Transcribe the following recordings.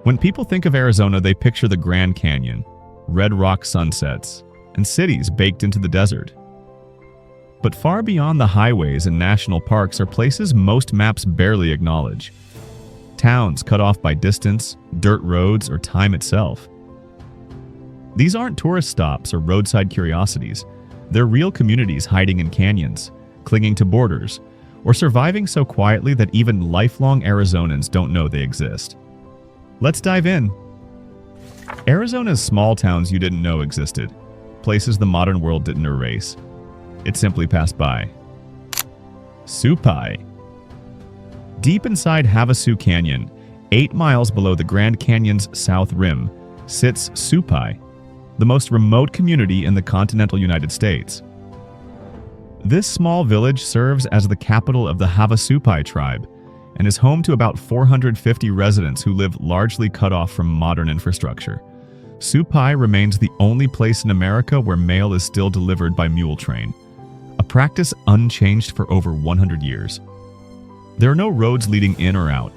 When people think of Arizona, they picture the Grand Canyon, red rock sunsets, and cities baked into the desert. But far beyond the highways and national parks are places most maps barely acknowledge. Towns cut off by distance, dirt roads, or time itself. These aren't tourist stops or roadside curiosities. They're real communities hiding in canyons, clinging to borders, or surviving so quietly that even lifelong Arizonans don't know they exist. Let's dive in. Arizona's small towns you didn't know existed, places the modern world didn't erase. It simply passed by. Supai. Deep inside Havasu Canyon, 8 miles below the Grand Canyon's south rim, sits Supai, the most remote community in the continental United States. This small village serves as the capital of the Havasupai tribe and is home to about 450 residents who live largely cut off from modern infrastructure. Supai remains the only place in America where mail is still delivered by mule train, a practice unchanged for over 100 years. There are no roads leading in or out.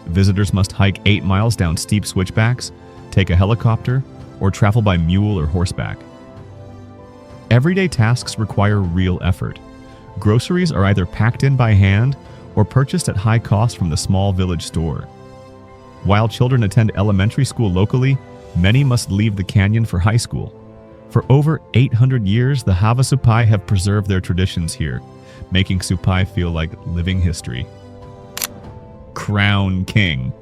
Visitors must hike 8 miles down steep switchbacks, take a helicopter, or travel by mule or horseback. Everyday tasks require real effort. Groceries are either packed in by hand or purchased at high cost from the small village store. While children attend elementary school locally, many must leave the canyon for high school. For over 800 years, the Havasupai have preserved their traditions here, making Supai feel like living history. Crown King.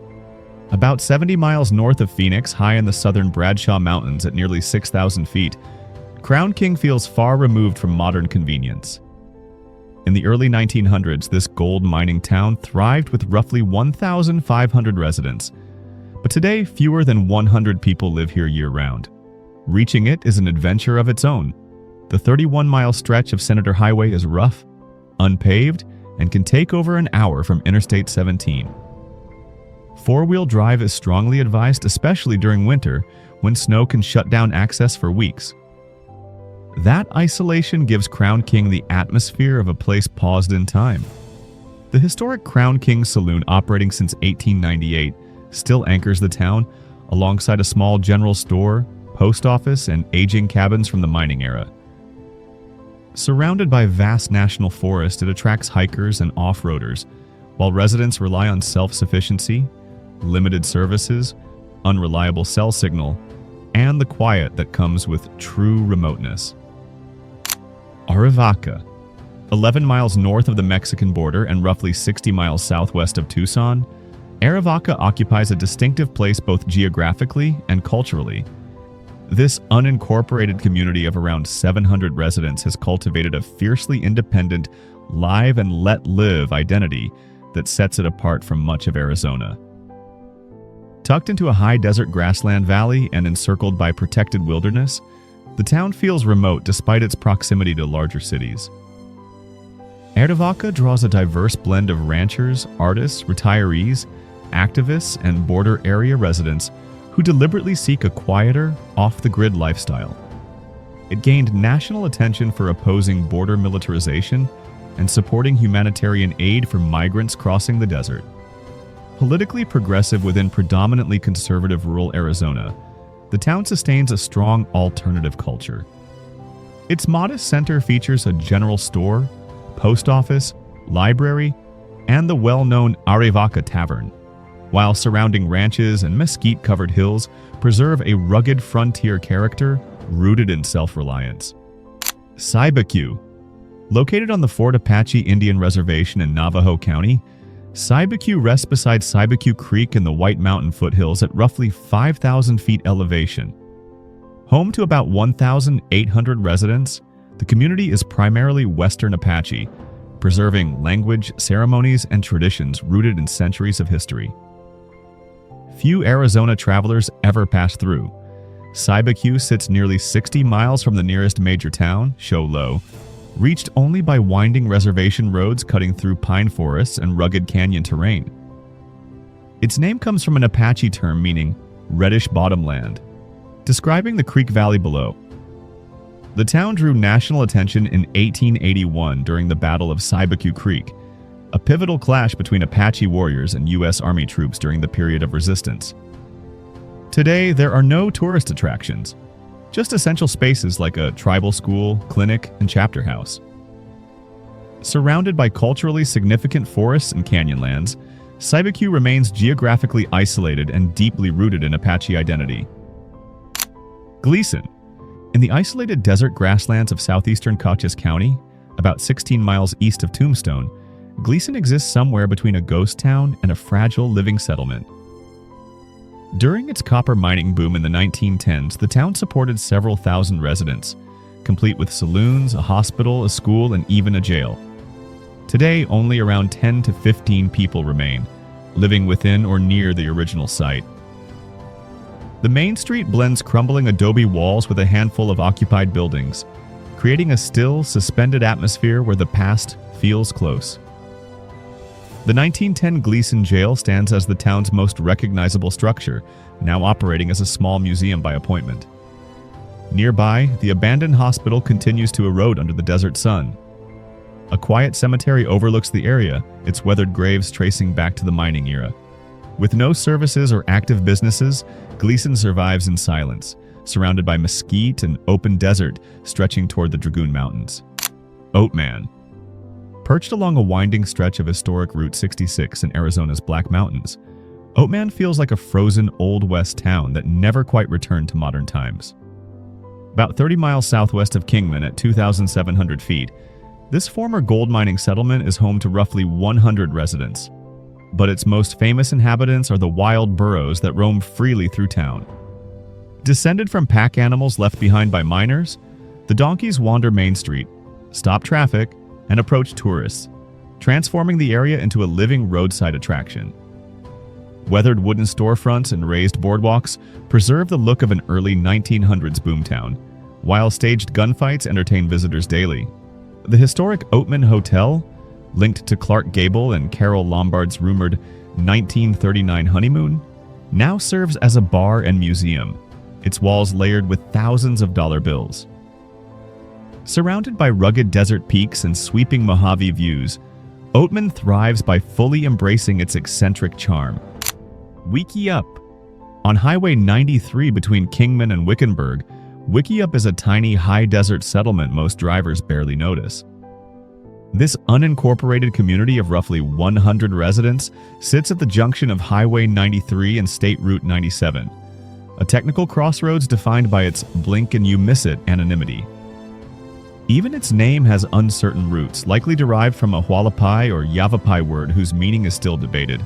About 70 miles north of Phoenix, high in the southern Bradshaw Mountains at nearly 6,000 feet, Crown King feels far removed from modern convenience. In the early 1900s, this gold mining town thrived with roughly 1,500 residents. But today, fewer than 100 people live here year-round. Reaching it is an adventure of its own. The 31-mile stretch of Senator Highway is rough, unpaved, and can take over an hour from Interstate 17. Four-wheel drive is strongly advised, especially during winter, when snow can shut down access for weeks. That isolation gives Crown King the atmosphere of a place paused in time. The historic Crown King Saloon, operating since 1898, still anchors the town, alongside a small general store, post office, and aging cabins from the mining era. Surrounded by vast national forest, it attracts hikers and off-roaders, while residents rely on self-sufficiency, limited services, unreliable cell signal, and the quiet that comes with true remoteness. Arivaca. 11 miles north of the Mexican border and roughly 60 miles southwest of Tucson, Arivaca occupies a distinctive place both geographically and culturally. This unincorporated community of around 700 residents has cultivated a fiercely independent, live and let live identity that sets it apart from much of Arizona. Tucked into a high desert grassland valley and encircled by protected wilderness, the town feels remote despite its proximity to larger cities. Arivaca draws a diverse blend of ranchers, artists, retirees, activists, and border area residents who deliberately seek a quieter, off-the-grid lifestyle. It gained national attention for opposing border militarization and supporting humanitarian aid for migrants crossing the desert. Politically progressive within predominantly conservative rural Arizona, the town sustains a strong alternative culture. Its modest center features a general store, post office, library, and the well-known Arivaca Tavern, while surrounding ranches and mesquite-covered hills preserve a rugged frontier character rooted in self-reliance. Cybeque. Located on the Fort Apache Indian Reservation in Navajo County, Cybeque rests beside Cybeque Creek in the White Mountain foothills at roughly 5,000 feet elevation. Home to about 1,800 residents, the community is primarily Western Apache, preserving language, ceremonies, and traditions rooted in centuries of history. Few Arizona travelers ever pass through. Cybeque sits nearly 60 miles from the nearest major town, Show Low, reached only by winding reservation roads cutting through pine forests and rugged canyon terrain. Its name comes from an Apache term meaning reddish bottomland, describing the creek valley below. The town drew national attention in 1881 during the Battle of Cybeque Creek, a pivotal clash between Apache warriors and U.S. Army troops during the period of resistance. Today, there are no tourist attractions, just essential spaces like a tribal school, clinic, and chapter house. Surrounded by culturally significant forests and canyonlands, Cybeque remains geographically isolated and deeply rooted in Apache identity. Gleason. In the isolated desert grasslands of southeastern Cochise County, about 16 miles east of Tombstone, Gleason exists somewhere between a ghost town and a fragile living settlement. During its copper mining boom in the 1910s, the town supported several thousand residents, complete with saloons, a hospital, a school, and even a jail. Today, only around 10 to 15 people remain, living within or near the original site. The main street blends crumbling adobe walls with a handful of occupied buildings, creating a still, suspended atmosphere where the past feels close. The 1910 Gleason Jail stands as the town's most recognizable structure, now operating as a small museum by appointment. Nearby, the abandoned hospital continues to erode under the desert sun. A quiet cemetery overlooks the area, its weathered graves tracing back to the mining era. With no services or active businesses, Gleason survives in silence, surrounded by mesquite and open desert stretching toward the Dragoon Mountains. Oatman. Perched along a winding stretch of historic Route 66 in Arizona's Black Mountains, Oatman feels like a frozen Old West town that never quite returned to modern times. About 30 miles southwest of Kingman at 2,700 feet, this former gold mining settlement is home to roughly 100 residents. But its most famous inhabitants are the wild burros that roam freely through town. Descended from pack animals left behind by miners, the donkeys wander Main Street, stop traffic, and approach tourists, transforming the area into a living roadside attraction. Weathered wooden storefronts and raised boardwalks preserve the look of an early 1900s boomtown, while staged gunfights entertain visitors daily. The historic Oatman Hotel, linked to Clark Gable and Carol Lombard's rumored 1939 honeymoon, now serves as a bar and museum, its walls layered with thousands of dollar bills. Surrounded by rugged desert peaks and sweeping Mojave views, Oatman thrives by fully embracing its eccentric charm. Wickiup. On Highway 93 between Kingman and Wickenburg, Wickiup is a tiny high desert settlement most drivers barely notice. This unincorporated community of roughly 100 residents sits at the junction of Highway 93 and State Route 97, a technical crossroads defined by its blink-and-you-miss-it anonymity. Even its name has uncertain roots, likely derived from a Hualapai or Yavapai word whose meaning is still debated.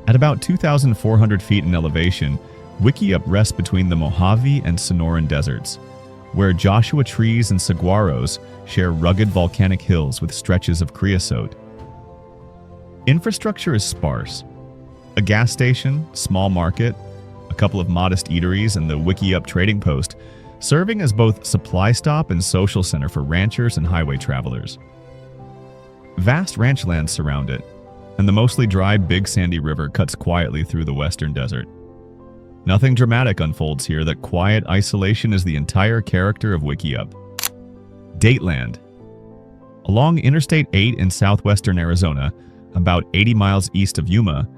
At about 2,400 feet in elevation, Wickiup rests between the Mojave and Sonoran deserts, where Joshua trees and saguaros share rugged volcanic hills with stretches of creosote. Infrastructure is sparse. A gas station, small market, a couple of modest eateries, and the Wickiup trading post serving as both supply stop and social center for ranchers and highway travelers. Vast ranch lands surround it, and the mostly dry Big Sandy River cuts quietly through the western desert. Nothing dramatic unfolds here. That quiet isolation is the entire character of Wickiup. Dateland. Along Interstate 8 in southwestern Arizona, about 80 miles east of Yuma,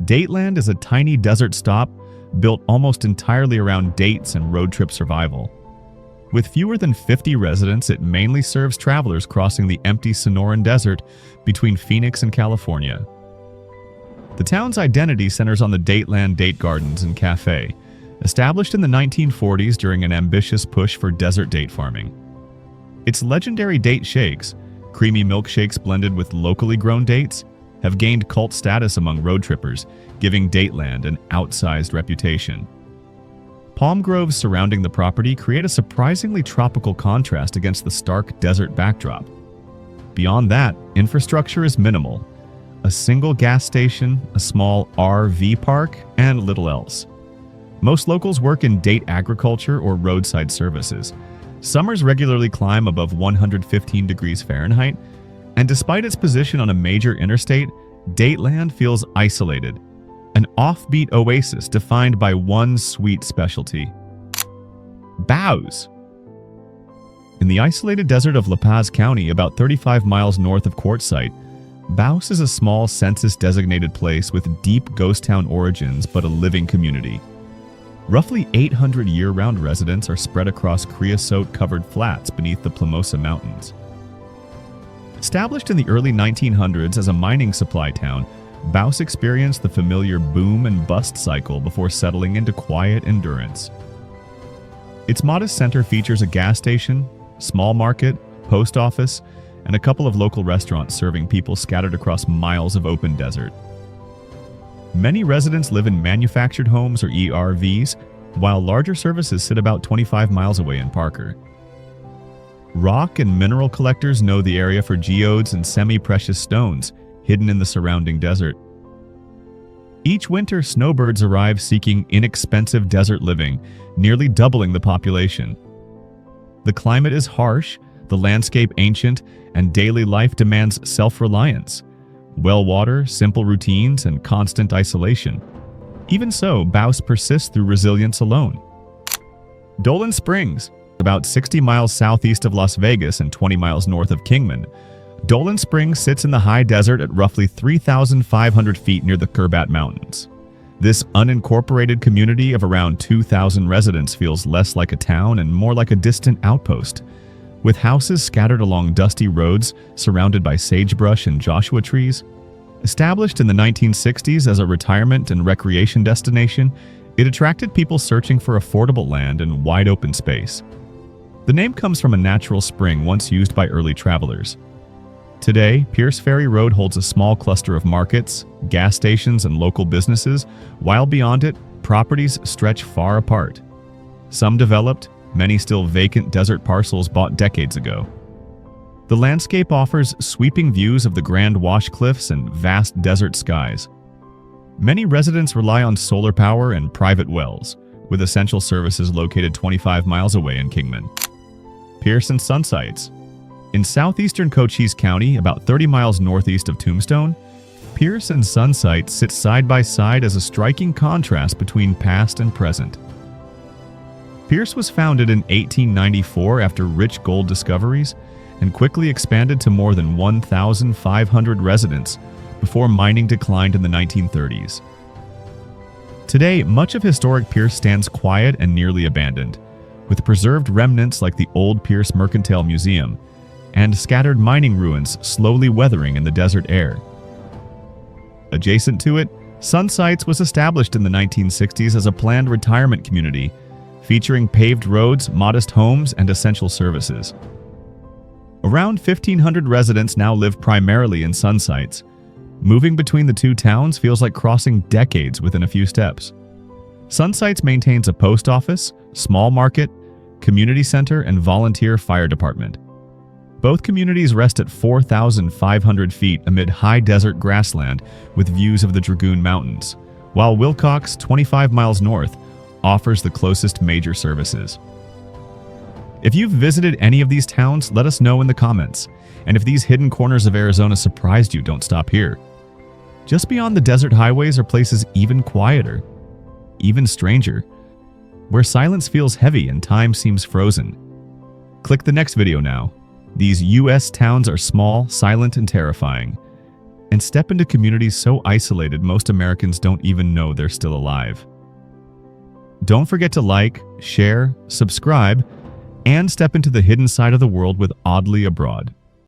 Dateland is a tiny desert stop built almost entirely around dates and road trip survival. With fewer than 50 residents, it mainly serves travelers crossing the empty Sonoran Desert between Phoenix and California. The town's identity centers on the Dateland Date Gardens and Cafe, established in the 1940s during an ambitious push for desert date farming. Its legendary date shakes, creamy milkshakes blended with locally grown dates, have gained cult status among road trippers, giving Dateland an outsized reputation. Palm groves surrounding the property create a surprisingly tropical contrast against the stark desert backdrop. Beyond that, infrastructure is minimal. A single gas station, a small RV park, and little else. Most locals work in date agriculture or roadside services. Summers regularly climb above 115 degrees Fahrenheit, and despite its position on a major interstate, Dateland feels isolated, an offbeat oasis defined by one sweet specialty: bows. In the isolated desert of La Paz County, about 35 miles north of Quartzsite, Baus is a small census-designated place with deep ghost town origins but a living community. Roughly 800 year-round residents are spread across creosote-covered flats beneath the Plimosa Mountains. Established in the early 1900s as a mining supply town, Baus experienced the familiar boom and bust cycle before settling into quiet endurance. Its modest center features a gas station, small market, post office, and a couple of local restaurants serving people scattered across miles of open desert. Many residents live in manufactured homes or ERVs, while larger services sit about 25 miles away in Parker. Rock and mineral collectors know the area for geodes and semi-precious stones hidden in the surrounding desert. Each winter, snowbirds arrive seeking inexpensive desert living, nearly doubling the population. The climate is harsh, the landscape ancient, and daily life demands self-reliance. Well water, simple routines, and constant isolation. Even so, Baus persists through resilience alone. Dolan Springs, about 60 miles southeast of Las Vegas and 20 miles north of Kingman, Dolan Springs sits in the high desert at roughly 3,500 feet near the Kerbat Mountains. This unincorporated community of around 2,000 residents feels less like a town and more like a distant outpost, with houses scattered along dusty roads surrounded by sagebrush and Joshua trees. Established in the 1960s as a retirement and recreation destination, it attracted people searching for affordable land and wide open space. The name comes from a natural spring once used by early travelers. Today, Pierce Ferry Road holds a small cluster of markets, gas stations, and local businesses, while beyond it, properties stretch far apart. Some developed, many still vacant desert parcels bought decades ago. The landscape offers sweeping views of the Grand Wash Cliffs and vast desert skies. Many residents rely on solar power and private wells, with essential services located 25 miles away in Kingman. Pierce and Sun Sites. In southeastern Cochise County, about 30 miles northeast of Tombstone, Pierce and Sun Sites sit side by side as a striking contrast between past and present. Pierce was founded in 1894 after rich gold discoveries and quickly expanded to more than 1,500 residents before mining declined in the 1930s. Today, much of historic Pierce stands quiet and nearly abandoned, with preserved remnants like the old Pierce Mercantile Museum and scattered mining ruins slowly weathering in the desert air. Adjacent to it, Sun Sites was established in the 1960s as a planned retirement community featuring paved roads, modest homes, and essential services. Around 1,500 residents now live primarily in Sun Sites. Moving between the two towns feels like crossing decades within a few steps. Sun Sites maintains a post office, small market, community center, and volunteer fire department. Both communities rest at 4,500 feet amid high desert grassland with views of the Dragoon Mountains, while Wilcox, 25 miles north, offers the closest major services. If you've visited any of these towns, let us know in the comments. And if these hidden corners of Arizona surprised you, don't stop here. Just beyond the desert highways are places even quieter, even stranger, where silence feels heavy and time seems frozen. Click the next video now. These U.S. towns are small, silent, and terrifying, and step into communities so isolated most Americans don't even know they're still alive. Don't forget to like, share, subscribe, and step into the hidden side of the world with Oddly Abroad.